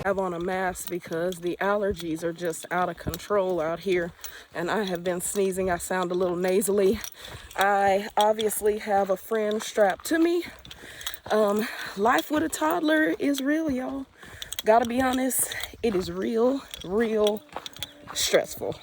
have on a mask because the allergies are just out of control out here, and I have been sneezing. I sound a little nasally. I obviously have a friend strapped to me. Life with a toddler is real, y'all. Gotta be honest, it is real stressful.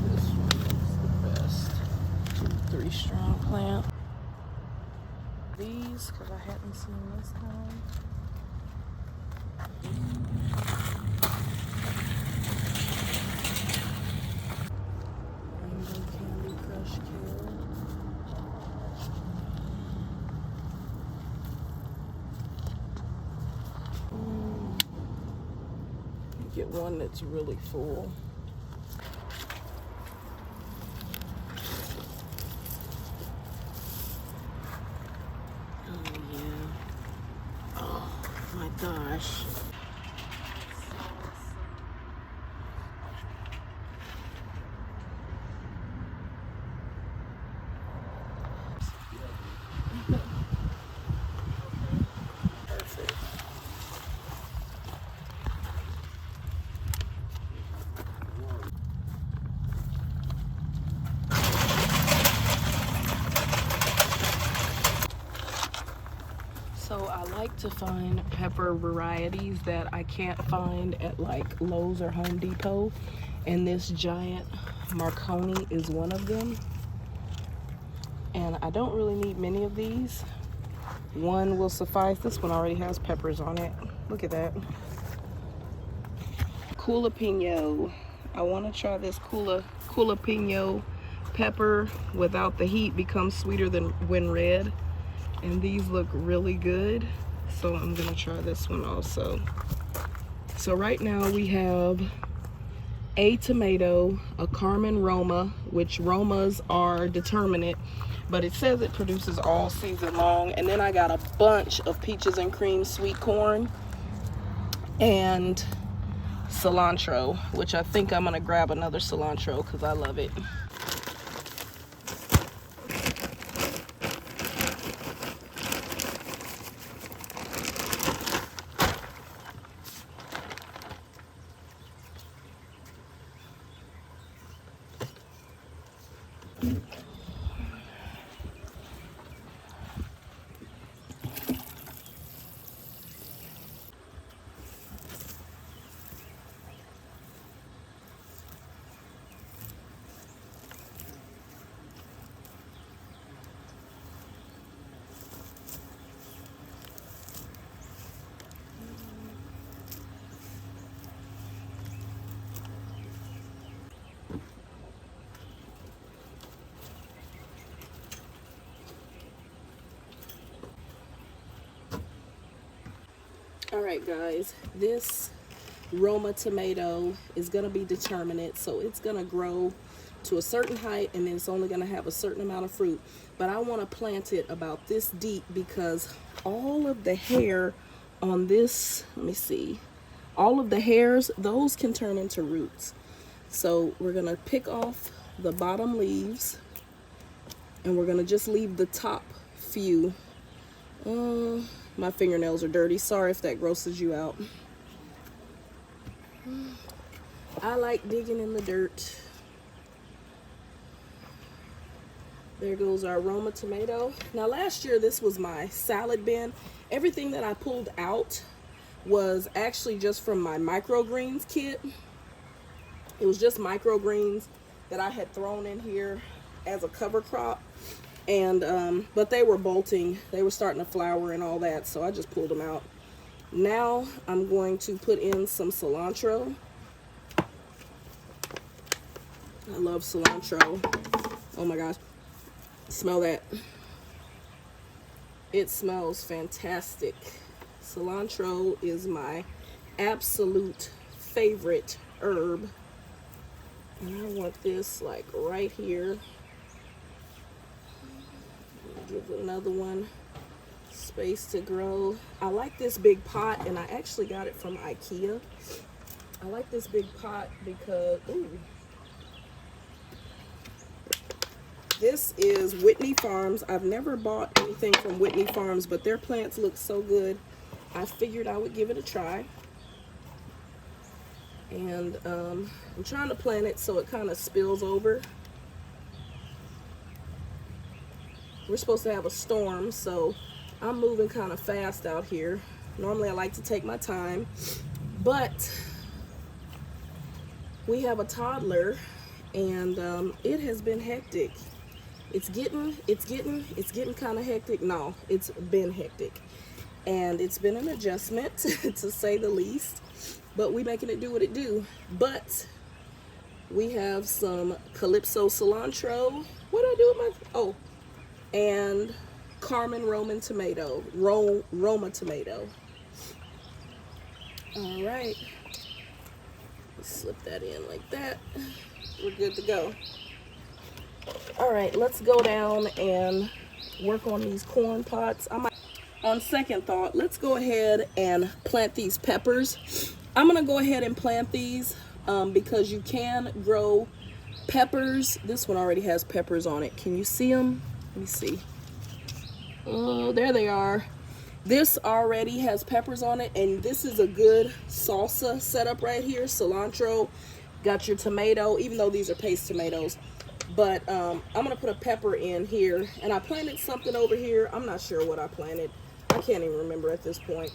This one is the best. 2-3 strong plant. These, because I hadn't seen this kind. Rainbow Candy Crush Carrot. Get one that's really full. Oh yeah. Oh my gosh. Perfect. So I like to find pepper varieties that I can't find at like Lowe's or Home Depot, and this giant Marconi is one of them. And I don't really need many of these. One will suffice. This one already has peppers on it. Look at that. Jalapeno. I want to try this jalapeno pepper without the heat. Becomes sweeter than when red. And these look really good, so I'm gonna try this one also. So right now we have a tomato, a Carmen Roma, which Romas are determinate, but it says it produces all season long. And then I got a bunch of peaches and cream sweet corn and cilantro, which I think I'm gonna grab another cilantro because I love it. All right, guys, this Roma tomato is gonna be determinate, so it's gonna grow to a certain height and then it's only gonna have a certain amount of fruit. But I want to plant it about this deep because all of the hair on this, let me see, all of the hairs, those can turn into roots. So we're gonna pick off the bottom leaves and we're gonna just leave the top few. My fingernails are dirty. Sorry if that grosses you out. I like digging in the dirt. There goes our Roma tomato. Now last year this was my salad bin. Everything that I pulled out was actually just from my microgreens kit. It was just microgreens that I had thrown in here as a cover crop. And but they were bolting, they were starting to flower and all that, so I just pulled them out. Now I'm going to put in some cilantro. I love cilantro. Oh my gosh, smell that. It smells fantastic. Cilantro is my absolute favorite herb. And I want this like right here. Give another one space to grow. I like this big pot, and I actually got it from IKEA. I like this big pot because, ooh, this is Whitney Farms. I've never bought anything from Whitney Farms, but their plants look so good. I figured I would give it a try. And I'm trying to plant it so it kind of spills over. We're supposed to have a storm, so I'm moving kind of fast out here. Normally I like to take my time, but we have a toddler, and it has been hectic. It's getting kind of hectic. No, it's been hectic, and it's been an adjustment to say the least, but we making it do what it do. But we have some Calypso cilantro. What do I do with my, oh, and Carmen Roman tomato, Roma tomato. All right, let's slip that in like that. We're good to go. All right, let's go down and work on these corn pots. On second thought, let's go ahead and plant these peppers. I'm gonna go ahead and plant these because you can grow peppers. This one already has peppers on it. Can you see them? Let me see. Oh, there they are. This already has peppers on it, and this is a good salsa setup right here. Cilantro, got your tomato, even though these are paste tomatoes. But I'm gonna put a pepper in here, and I planted something over here. I'm not sure what I planted. I can't even remember at this point.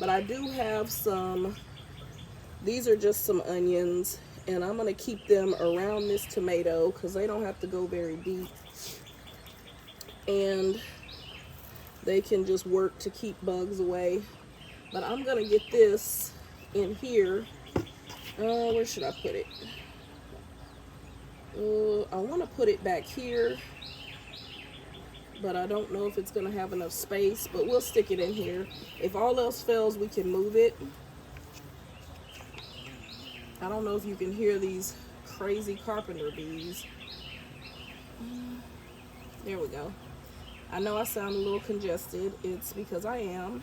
But I do have some, these are just some onions, and I'm gonna keep them around this tomato because they don't have to go very deep. And they can just work to keep bugs away. But I'm gonna get this in here. Where should I put it? I want to put it back here, but I don't know if it's gonna have enough space, but we'll stick it in here. If all else fails, we can move it. I don't know if you can hear these crazy carpenter bees. There we go. I know I sound a little congested. It's because I am.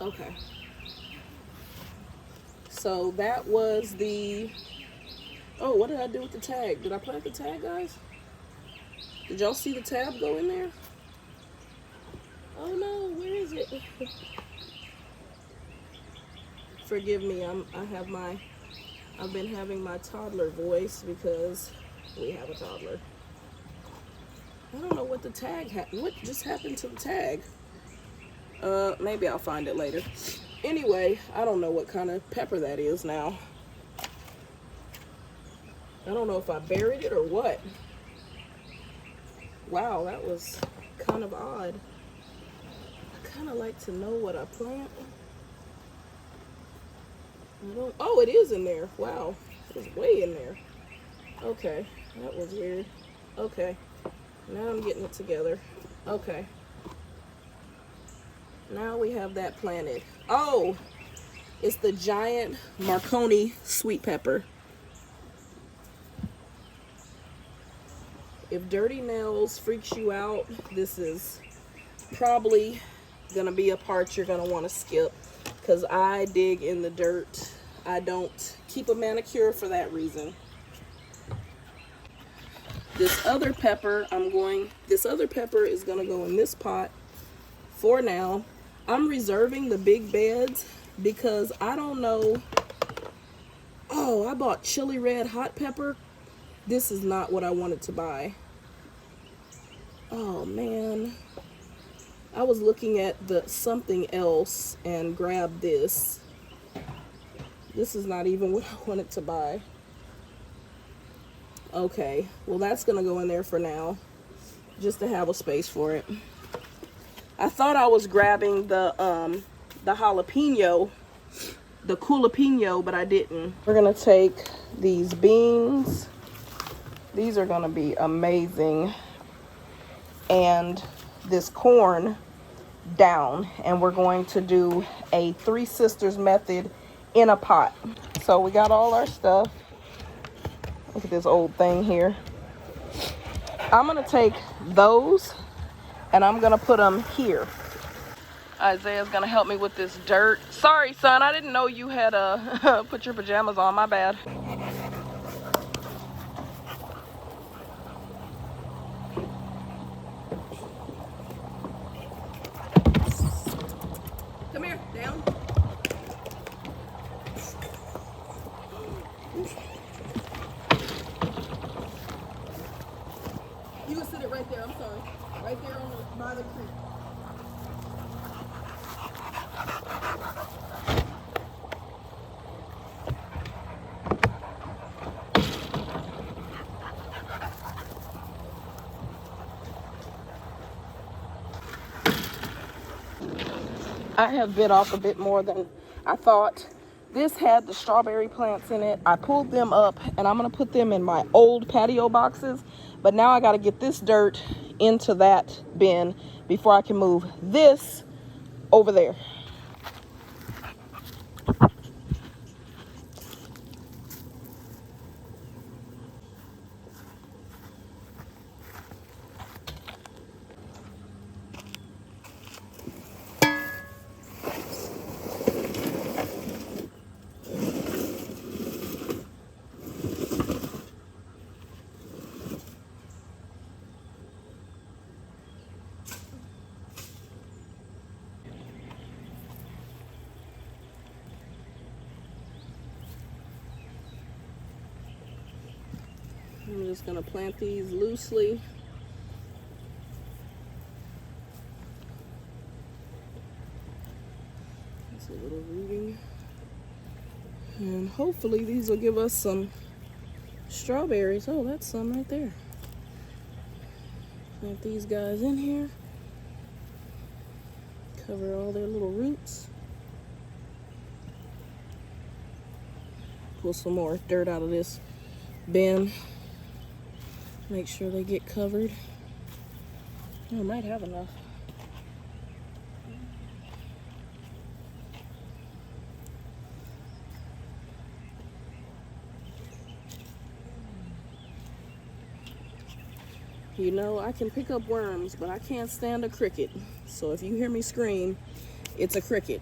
Okay. So that was the, oh, what did I do with the tag? Did I plant the tag, guys? Did y'all see the tab go in there? Oh no, where is it? Forgive me, I've been having my toddler voice because we have a toddler. I don't know what the tag what just happened to the tag. Maybe I'll find it later. Anyway, I don't know what kind of pepper that is now. I don't know if I buried it or what. Wow, that was kind of odd. I kind of like to know what I plant. Oh, it is in there. Wow, it's way in there. Okay, that was weird. Okay, now I'm getting it together. Okay. Now we have that planted. Oh, it's the giant Marconi sweet pepper. If dirty nails freaks you out, this is probably gonna be a part you're gonna want to skip, because I dig in the dirt. I don't keep a manicure for that reason. This other pepper is gonna go in this pot for now. I'm reserving the big beds because I don't know. Oh, bought chili red hot pepper. This is not what I wanted to buy. Oh man. I was looking at the something else and grabbed this. This is not even what I wanted to buy. Okay, well that's gonna go in there for now, just to have a space for it. I thought I was grabbing the jalapeno, the jalapeno, but I didn't. We're gonna take these beans. These are gonna be amazing. And this corn down, and we're going to do a Three Sisters method in a pot. So we got all our stuff. Look at this old thing here. I'm gonna take those and I'm gonna put them here. Isaiah's gonna help me with this dirt. Sorry, son, I didn't know you had put your pajamas on, my bad. Come here, down. You can sit it right there, I'm sorry. Right there on by the creek. I have bit off a bit more than I thought. This had the strawberry plants in it. I pulled them up and I'm gonna put them in my old patio boxes. But now I gotta get this dirt into that bin before I can move this over there. I'm just gonna plant these loosely. That's a little rooting. And hopefully these will give us some strawberries. Oh, that's some right there. Plant these guys in here. Cover all their little roots. Pull some more dirt out of this bin. Make sure they get covered. I might have enough. You know, I can pick up worms, but I can't stand a cricket. So if you hear me scream, it's a cricket.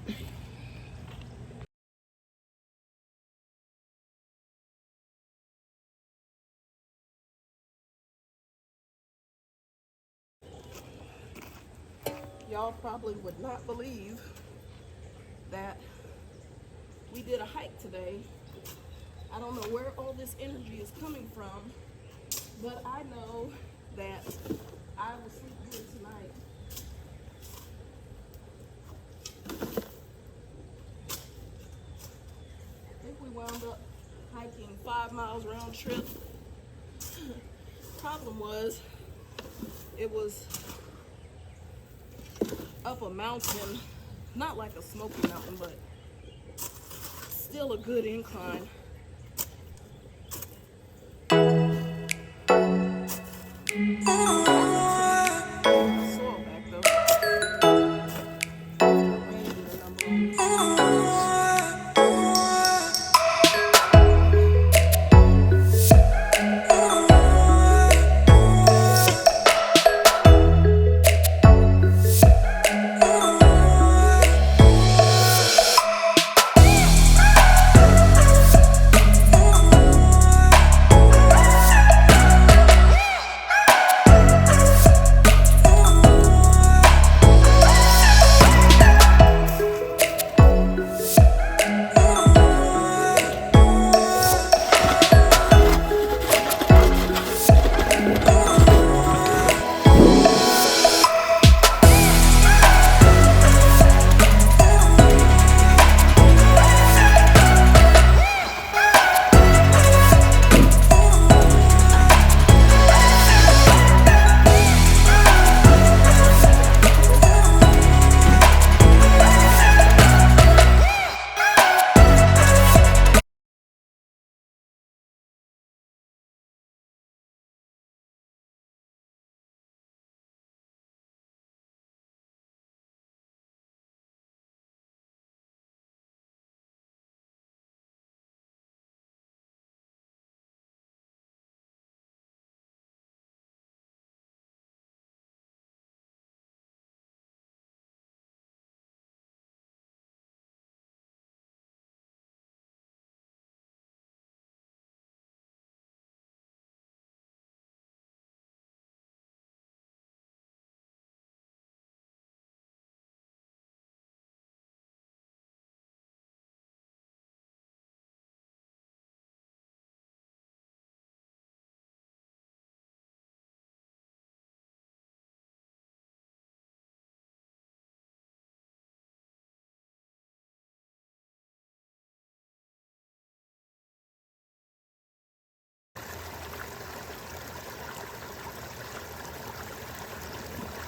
Y'all probably would not believe that we did a hike today. I don't know where all this energy is coming from, but I know that I will sleep good tonight. I think we wound up hiking 5 miles round trip. Problem was, it was up a mountain, not like a smoky mountain, but still a good incline. Soil back though.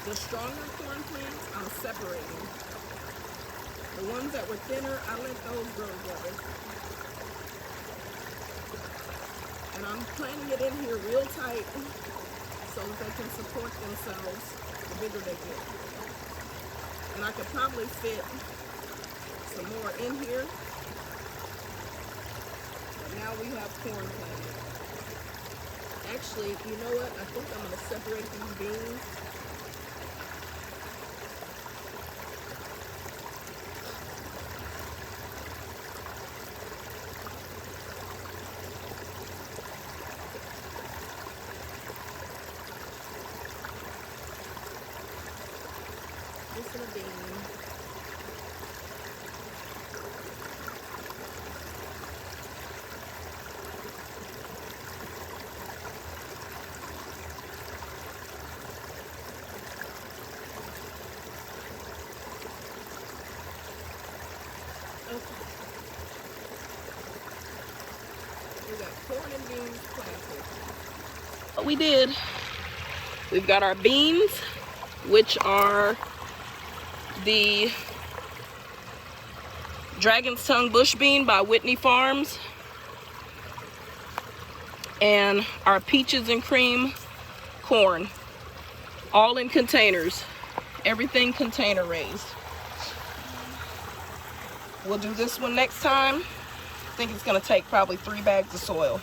The stronger corn plants, I'm separating. The ones that were thinner, I let those grow together. And I'm planting it in here real tight so that they can support themselves the bigger they get. And I could probably fit some more in here. But now we have corn planted. Actually, you know what? I think I'm going to separate these beans. This is a bean. We got corn and beans planted. What we did, we've got our beans, which are the Dragon's Tongue Bush Bean by Whitney Farms, and our peaches and cream corn, all in containers. Everything container raised. We'll do this one next time. I think it's going to take probably 3 bags of soil.